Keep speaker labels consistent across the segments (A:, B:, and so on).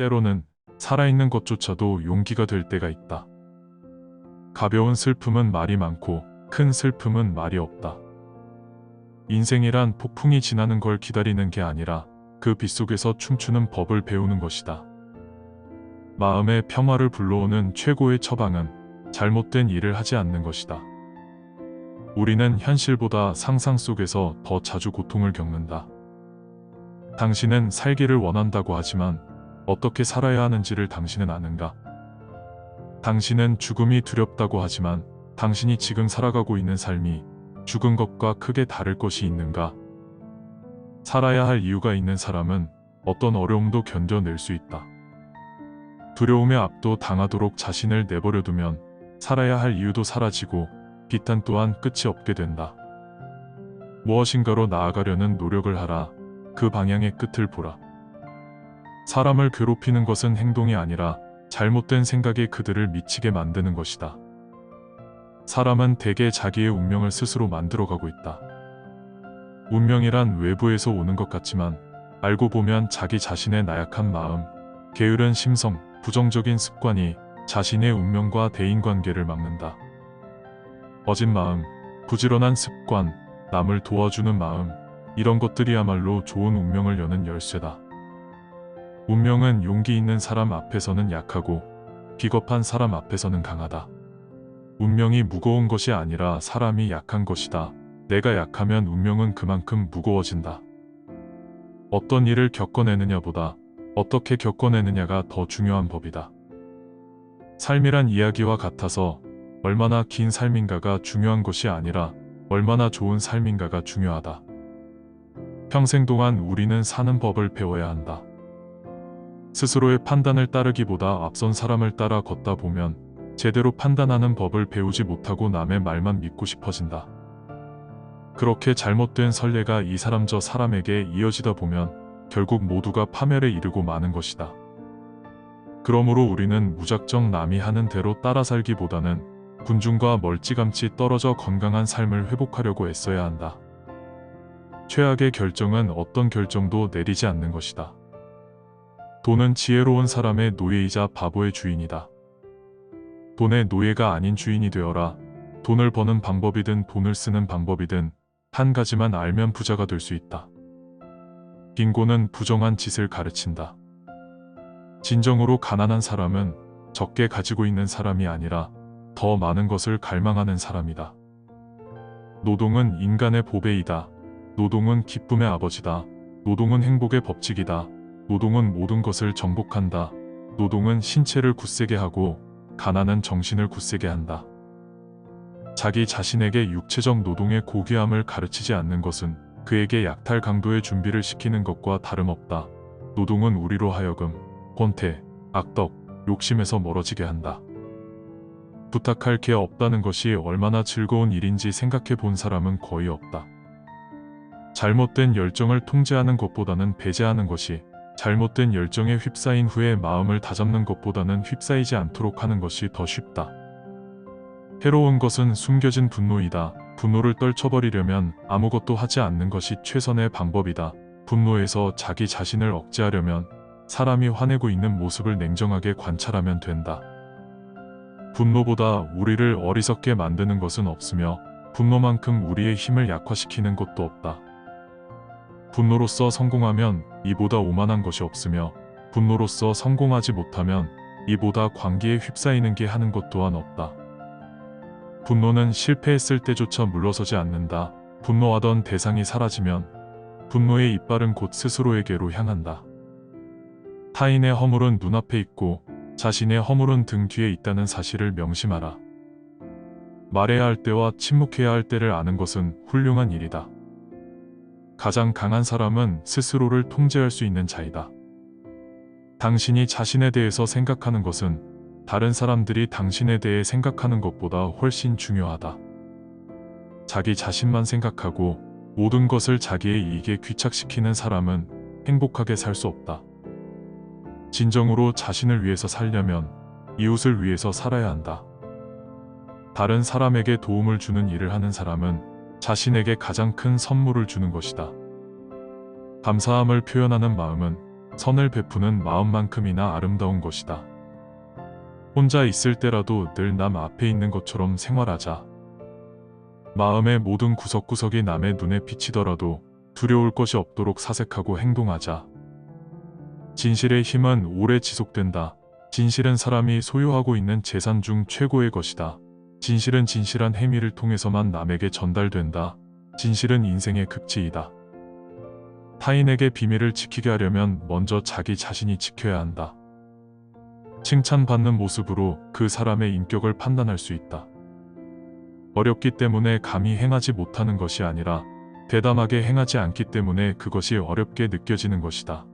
A: 때로는 살아있는 것조차도 용기가 될 때가 있다. 가벼운 슬픔은 말이 많고 큰 슬픔은 말이 없다. 인생이란 폭풍이 지나는 걸 기다리는 게 아니라 그 빗속에서 춤추는 법을 배우는 것이다. 마음의 평화를 불러오는 최고의 처방은 잘못된 일을 하지 않는 것이다. 우리는 현실보다 상상 속에서 더 자주 고통을 겪는다. 당신은 살기를 원한다고 하지만 어떻게 살아야 하는지를 당신은 아는가? 당신은 죽음이 두렵다고 하지만 당신이 지금 살아가고 있는 삶이 죽은 것과 크게 다를 것이 있는가? 살아야 할 이유가 있는 사람은 어떤 어려움도 견뎌낼 수 있다. 두려움에 압도 당하도록 자신을 내버려두면 살아야 할 이유도 사라지고 비탄 또한 끝이 없게 된다. 무엇인가로 나아가려는 노력을 하라. 그 방향의 끝을 보라. 사람을 괴롭히는 것은 행동이 아니라 잘못된 생각이 그들을 미치게 만드는 것이다. 사람은 대개 자기의 운명을 스스로 만들어가고 있다. 운명이란 외부에서 오는 것 같지만 알고 보면 자기 자신의 나약한 마음, 게으른 심성, 부정적인 습관이 자신의 운명과 대인관계를 막는다. 어진 마음, 부지런한 습관, 남을 도와주는 마음, 이런 것들이야말로 좋은 운명을 여는 열쇠다. 운명은 용기 있는 사람 앞에서는 약하고 비겁한 사람 앞에서는 강하다. 운명이 무거운 것이 아니라 사람이 약한 것이다. 내가 약하면 운명은 그만큼 무거워진다. 어떤 일을 겪어내느냐보다 어떻게 겪어내느냐가 더 중요한 법이다. 삶이란 이야기와 같아서 얼마나 긴 삶인가가 중요한 것이 아니라 얼마나 좋은 삶인가가 중요하다. 평생 동안 우리는 사는 법을 배워야 한다. 스스로의 판단을 따르기보다 앞선 사람을 따라 걷다 보면 제대로 판단하는 법을 배우지 못하고 남의 말만 믿고 싶어진다. 그렇게 잘못된 선례가 이 사람 저 사람에게 이어지다 보면 결국 모두가 파멸에 이르고 마는 것이다. 그러므로 우리는 무작정 남이 하는 대로 따라 살기보다는 군중과 멀찌감치 떨어져 건강한 삶을 회복하려고 애써야 한다. 최악의 결정은 어떤 결정도 내리지 않는 것이다. 돈은 지혜로운 사람의 노예이자 바보의 주인이다. 돈의 노예가 아닌 주인이 되어라. 돈을 버는 방법이든 돈을 쓰는 방법이든 한 가지만 알면 부자가 될 수 있다. 빈곤은 부정한 짓을 가르친다. 진정으로 가난한 사람은 적게 가지고 있는 사람이 아니라 더 많은 것을 갈망하는 사람이다. 노동은 인간의 보배이다. 노동은 기쁨의 아버지다. 노동은 행복의 법칙이다. 노동은 모든 것을 정복한다. 노동은 신체를 굳세게 하고 가난은 정신을 굳세게 한다. 자기 자신에게 육체적 노동의 고귀함을 가르치지 않는 것은 그에게 약탈 강도의 준비를 시키는 것과 다름없다. 노동은 우리로 하여금 권태, 악덕, 욕심에서 멀어지게 한다. 부탁할 게 없다는 것이 얼마나 즐거운 일인지 생각해 본 사람은 거의 없다. 잘못된 열정을 통제하는 것보다는 배제하는 것이, 잘못된 열정에 휩싸인 후에 마음을 다잡는 것보다는 휩싸이지 않도록 하는 것이 더 쉽다. 해로운 것은 숨겨진 분노이다. 분노를 떨쳐버리려면 아무것도 하지 않는 것이 최선의 방법이다. 분노에서 자기 자신을 억제하려면 사람이 화내고 있는 모습을 냉정하게 관찰하면 된다. 분노보다 우리를 어리석게 만드는 것은 없으며 분노만큼 우리의 힘을 약화시키는 것도 없다. 분노로써 성공하면 이보다 오만한 것이 없으며 분노로써 성공하지 못하면 이보다 광기에 휩싸이는 게 하는 것 또한 없다. 분노는 실패했을 때조차 물러서지 않는다. 분노하던 대상이 사라지면 분노의 이빨은 곧 스스로에게로 향한다. 타인의 허물은 눈앞에 있고 자신의 허물은 등 뒤에 있다는 사실을 명심하라. 말해야 할 때와 침묵해야 할 때를 아는 것은 훌륭한 일이다. 가장 강한 사람은 스스로를 통제할 수 있는 자이다. 당신이 자신에 대해서 생각하는 것은 다른 사람들이 당신에 대해 생각하는 것보다 훨씬 중요하다. 자기 자신만 생각하고 모든 것을 자기의 이익에 귀착시키는 사람은 행복하게 살 수 없다. 진정으로 자신을 위해서 살려면 이웃을 위해서 살아야 한다. 다른 사람에게 도움을 주는 일을 하는 사람은 자신에게 가장 큰 선물을 주는 것이다. 감사함을 표현하는 마음은 선을 베푸는 마음만큼이나 아름다운 것이다. 혼자 있을 때라도 늘 남 앞에 있는 것처럼 생활하자. 마음의 모든 구석구석이 남의 눈에 비치더라도 두려울 것이 없도록 사색하고 행동하자. 진실의 힘은 오래 지속된다. 진실은 사람이 소유하고 있는 재산 중 최고의 것이다. 진실은 진실한 행위를 통해서만 남에게 전달된다. 진실은 인생의 극치이다. 타인에게 비밀을 지키게 하려면 먼저 자기 자신이 지켜야 한다. 칭찬받는 모습으로 그 사람의 인격을 판단할 수 있다. 어렵기 때문에 감히 행하지 못하는 것이 아니라 대담하게 행하지 않기 때문에 그것이 어렵게 느껴지는 것이다.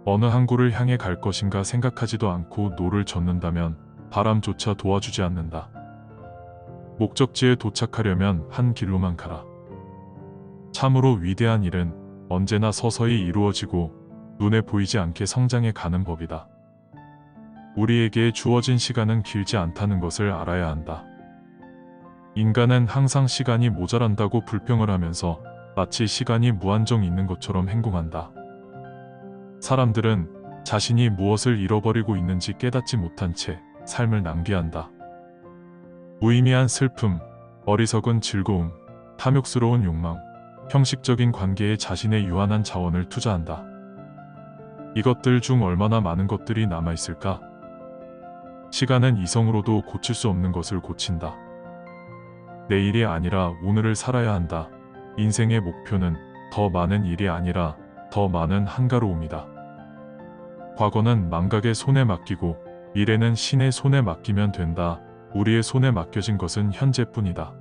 A: 어느 항구를 향해 갈 것인가 생각하지도 않고 노를 젓는다면 바람조차 도와주지 않는다. 목적지에 도착하려면 한 길로만 가라. 참으로 위대한 일은 언제나 서서히 이루어지고 눈에 보이지 않게 성장해 가는 법이다. 우리에게 주어진 시간은 길지 않다는 것을 알아야 한다. 인간은 항상 시간이 모자란다고 불평을 하면서 마치 시간이 무한정 있는 것처럼 행동한다. 사람들은 자신이 무엇을 잃어버리고 있는지 깨닫지 못한 채 삶을 낭비한다. 무의미한 슬픔, 어리석은 즐거움, 탐욕스러운 욕망, 형식적인 관계에 자신의 유한한 자원을 투자한다. 이것들 중 얼마나 많은 것들이 남아있을까? 시간은 이성으로도 고칠 수 없는 것을 고친다. 내일이 아니라 오늘을 살아야 한다. 인생의 목표는 더 많은 일이 아니라 더 많은 한가로움이다. 과거는 망각의 손에 맡기고 미래는 신의 손에 맡기면 된다. 우리의 손에 맡겨진 것은 현재뿐이다.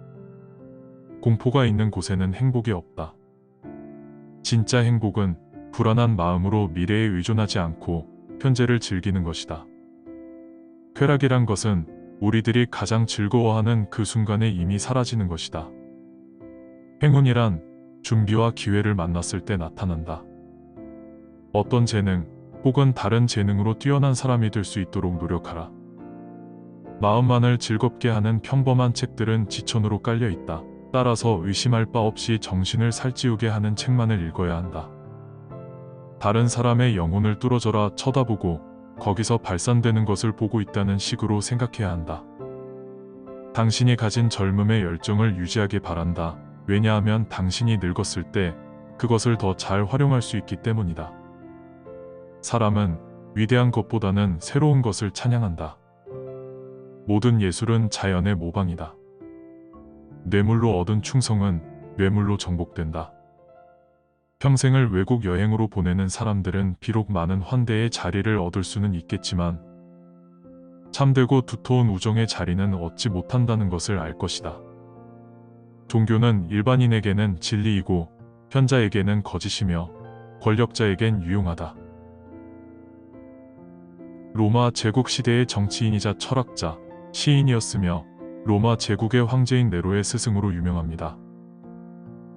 A: 공포가 있는 곳에는 행복이 없다. 진짜 행복은 불안한 마음으로 미래에 의존하지 않고 현재를 즐기는 것이다. 쾌락이란 것은 우리들이 가장 즐거워하는 그 순간에 이미 사라지는 것이다. 행운이란 준비와 기회를 만났을 때 나타난다. 어떤 재능 혹은 다른 재능으로 뛰어난 사람이 될 수 있도록 노력하라. 마음만을 즐겁게 하는 평범한 책들은 지천으로 깔려 있다. 따라서 의심할 바 없이 정신을 살찌우게 하는 책만을 읽어야 한다. 다른 사람의 영혼을 뚫어져라 쳐다보고 거기서 발산되는 것을 보고 있다는 식으로 생각해야 한다. 당신이 가진 젊음의 열정을 유지하길 바란다. 왜냐하면 당신이 늙었을 때 그것을 더 잘 활용할 수 있기 때문이다. 사람은 위대한 것보다는 새로운 것을 찬양한다. 모든 예술은 자연의 모방이다. 뇌물로 얻은 충성은 뇌물로 정복된다. 평생을 외국 여행으로 보내는 사람들은 비록 많은 환대의 자리를 얻을 수는 있겠지만 참되고 두터운 우정의 자리는 얻지 못한다는 것을 알 것이다. 종교는 일반인에게는 진리이고 현자에게는 거짓이며 권력자에겐 유용하다. 로마 제국 시대의 정치인이자 철학자, 시인이었으며 로마 제국의 황제인 네로의 스승으로 유명합니다.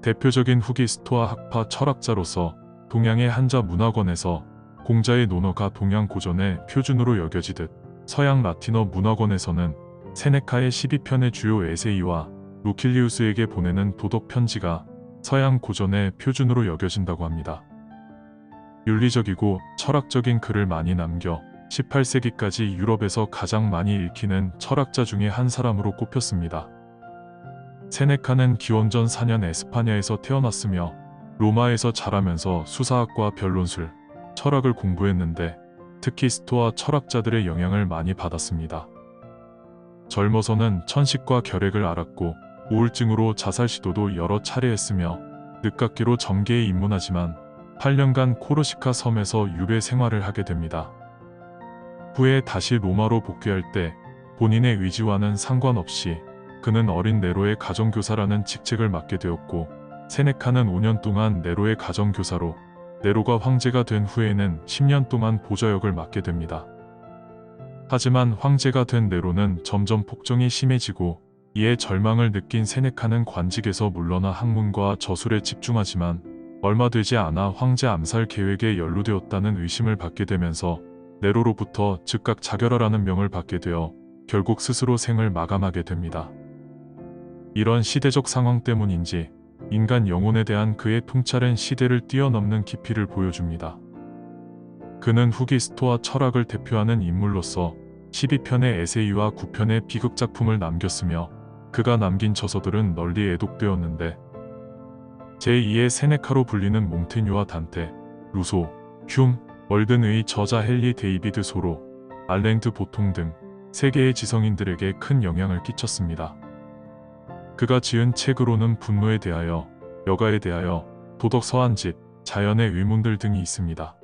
A: 대표적인 후기 스토아 학파 철학자로서 동양의 한자 문화권에서 공자의 논어가 동양 고전의 표준으로 여겨지듯 서양 라틴어 문화권에서는 세네카의 12편의 주요 에세이와 루킬리우스에게 보내는 도덕 편지가 서양 고전의 표준으로 여겨진다고 합니다. 윤리적이고 철학적인 글을 많이 남겨 18세기까지 유럽에서 가장 많이 읽히는 철학자 중에 한 사람으로 꼽혔습니다. 세네카는 기원전 4년 에스파냐에서 태어났으며 로마에서 자라면서 수사학과 변론술, 철학을 공부했는데 특히 스토아 철학자들의 영향을 많이 받았습니다. 젊어서는 천식과 결핵을 앓았고 우울증으로 자살 시도도 여러 차례 했으며 늦깎이로 정계에 입문하지만 8년간 코르시카 섬에서 유배 생활을 하게 됩니다. 후에 다시 로마로 복귀할 때 본인의 의지와는 상관없이 그는 어린 네로의 가정교사라는 직책을 맡게 되었고 세네카는 5년 동안 네로의 가정교사로 네로가 황제가 된 후에는 10년 동안 보좌역을 맡게 됩니다. 하지만 황제가 된 네로는 점점 폭정이 심해지고 이에 절망을 느낀 세네카는 관직에서 물러나 학문과 저술에 집중하지만 얼마 되지 않아 황제 암살 계획에 연루되었다는 의심을 받게 되면서 네로로부터 즉각 자결하라는 명을 받게 되어 결국 스스로 생을 마감하게 됩니다. 이런 시대적 상황 때문인지 인간 영혼에 대한 그의 통찰은 시대를 뛰어넘는 깊이를 보여줍니다. 그는 후기스트와 철학을 대표하는 인물로서 12편의 에세이와 9편의 비극작품을 남겼으며 그가 남긴 저서들은 널리 애독되었는데 제2의 세네카로 불리는 몽테뉴와 단테, 루소, 휴մ, 월든의 저자 헨리 데이비드 소로, 알랭드 보통 등 세계의 지성인들에게 큰 영향을 끼쳤습니다. 그가 지은 책으로는 분노에 대하여, 여가에 대하여, 도덕 서한집, 자연의 의문들 등이 있습니다.